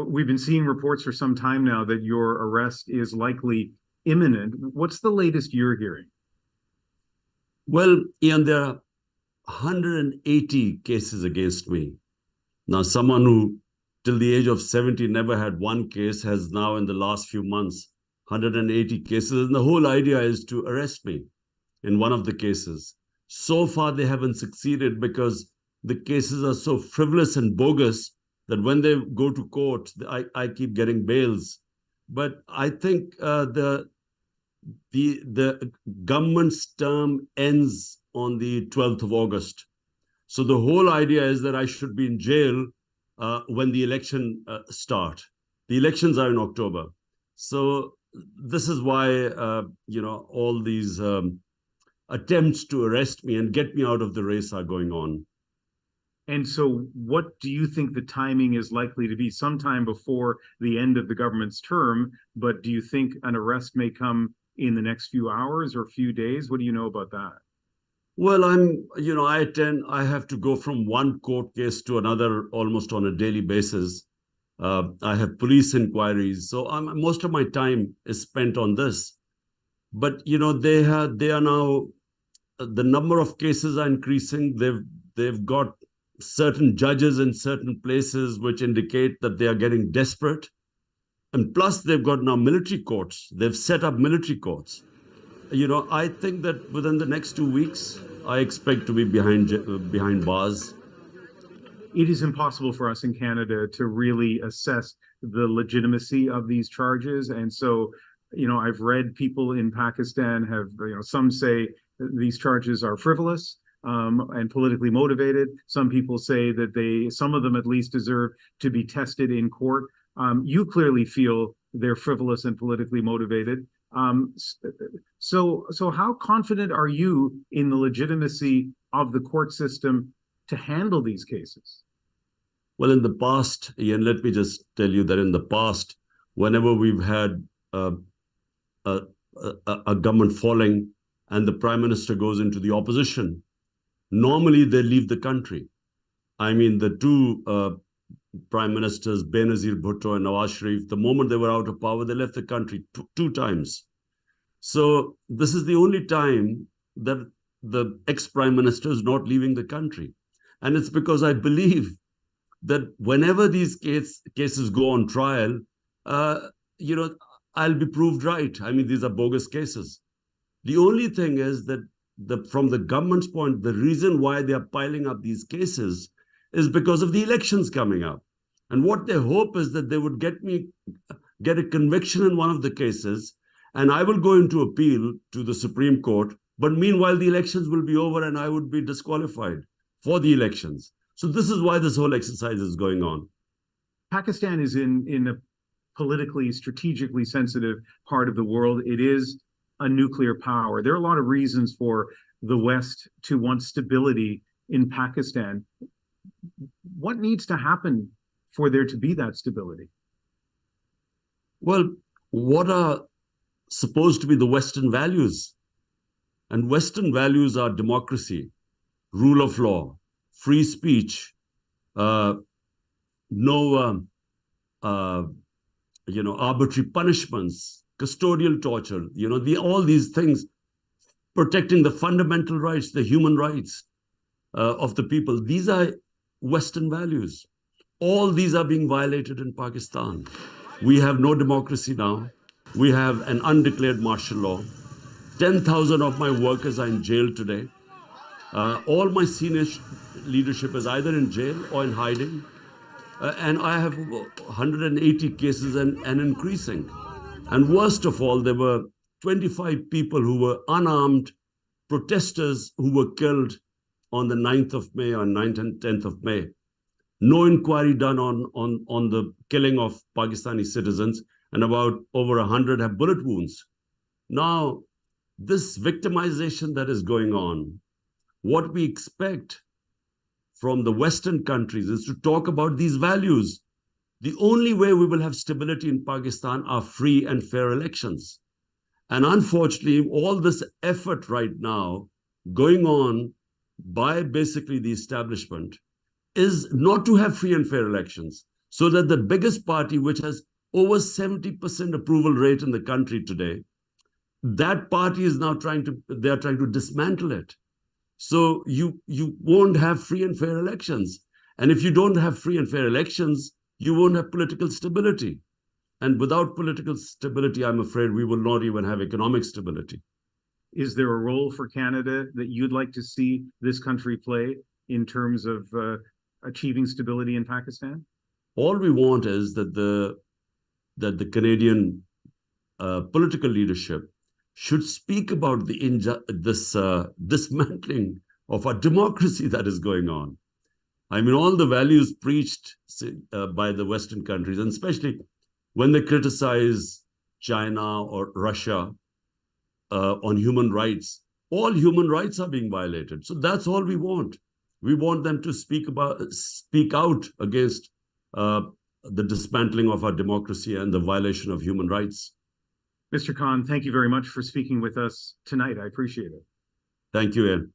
We've been seeing reports for some time now that your arrest is likely imminent. What's the latest you're hearing? Well, Ian, there are 180 cases against me. Now, someone who till the age of 70 never had one case has now in the last few months 180 cases. And the whole idea is to arrest me in one of the cases. So far, they haven't succeeded because the cases are so frivolous and bogus that when they go to court, I keep getting bails. But I think the government's term ends on the 12th of August. So the whole idea is that I should be in jail when the election start. The elections are in October. So this is why, all these attempts to arrest me and get me out of the race are going on. And so what do you think the timing is likely to be? Sometime before the end of the government's term, but do you think an arrest may come in the next few hours or few days? What do you know about that? Well, I have to go from one court case to another almost on a daily basis. I have police inquiries. So most of my time is spent on this. But, they are now, the number of cases are increasing. They've got certain judges in certain places which indicate that they are getting desperate. And plus, they've got now military courts. They've set up military courts. I think that within the next 2 weeks, I expect to be behind bars. It is impossible for us in Canada to really assess the legitimacy of these charges. And so, I've read people in Pakistan have, some say these charges are frivolous and politically motivated. Some people say that some of them at least deserve to be tested in court. You clearly feel they're frivolous and politically motivated. So how confident are you in the legitimacy of the court system to handle these cases? Well, in the past, Ian, let me just tell you that in the past, whenever we've had a government falling and the prime minister goes into the opposition, normally they leave the country. I mean, the two prime ministers, Benazir Bhutto and Nawaz Sharif, the moment they were out of power, they left the country two times. So this is the only time that the ex-prime minister is not leaving the country. And it's because I believe that whenever these cases go on trial, I'll be proved right. I mean, these are bogus cases. The only thing is that from the government's point, the reason why they are piling up these cases is because of the elections coming up. And what they hope is that they would get a conviction in one of the cases, and I will go into appeal to the Supreme Court. But meanwhile, the elections will be over and I would be disqualified for the elections. So this is why this whole exercise is going on. Pakistan is in a politically, strategically sensitive part of the world. It is a nuclear power. There are a lot of reasons for the West to want stability in Pakistan. What needs to happen for there to be that stability? Well, what are supposed to be the Western values? And Western values are democracy, rule of law, free speech, no arbitrary punishments, custodial torture, all these things, protecting the fundamental rights, the human rights of the people. These are Western values. All these are being violated in Pakistan. We have no democracy now. We have an undeclared martial law. 10,000 of my workers are in jail today. All my senior leadership is either in jail or in hiding. And I have 180 cases and increasing. And worst of all, there were 25 people who were unarmed protesters who were killed on the 9th of May, or 9th and 10th of May. No inquiry done on the killing of Pakistani citizens, and about over 100 have bullet wounds. Now, this victimization that is going on, what we expect from the Western countries is to talk about these values. The only way we will have stability in Pakistan are free and fair elections. And unfortunately, all this effort right now going on by basically the establishment is not to have free and fair elections. so that the biggest party, which has over 70% approval rate in the country today, that party is now trying to dismantle it. So you won't have free and fair elections. And if you don't have free and fair elections, you won't have political stability. And without political stability, I'm afraid we will not even have economic stability. Is there a role for Canada that you'd like to see this country play in terms of achieving stability in Pakistan? All we want is that the Canadian political leadership should speak about this dismantling of our democracy that is going on. I mean, all the values preached by the Western countries, and especially when they criticize China or Russia on human rights, all human rights are being violated. So that's all we want. We want them to speak out against the dismantling of our democracy and the violation of human rights. Mr. Khan, thank you very much for speaking with us tonight. I appreciate it. Thank you, Ian.